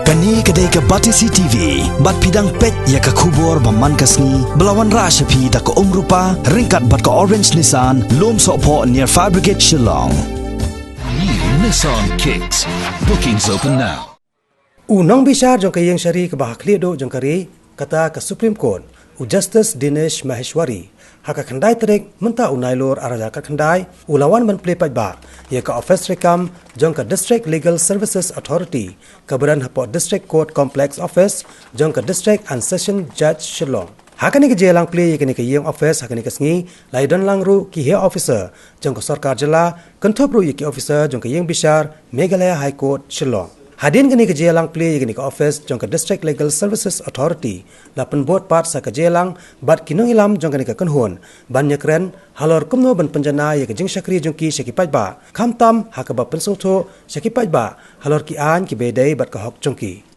Kani kedai ke Batisi TV, bat pidang pet ya ke kubur baman kasni, belawan rasa pi tak ke rupa, ringkat bat ke Orange Nissan, lom sokpo near Fire Brigade Shillong. New Nissan Kicks. Bookings open now. Unang bisar jong kayang syari ke bahak lido jong kari kata ke Supreme Court, Justice Dinesh Maheshwari. Haka khandai terik menta unailur araja ka khandai ulawan man plepat ba ye ka office rekam jong ka District Legal Services Authority kabaran hapo District Court Complex Office jong ka District and Session Judge Shillong. Haka ni ke jelang play ye ka yang office haka ni ka sngi laidon langru ki he officer jong ka sarkar jela kantopru ye ki officer jong ka yang bisar Meghalaya High Court Shillong. Hadin gani ke jelang play gani ke office jong ke District Legal Services Authority la penbuat part sa ke jelang bat kinong ilam jong gani ke kenhun ban nyekren halor kumno ban penjana ye ke jing syakri jong ki syakipaj ba khamtam hakaba pensotho syakipaj ba halor ki an ki bedai bat ka hok jong ki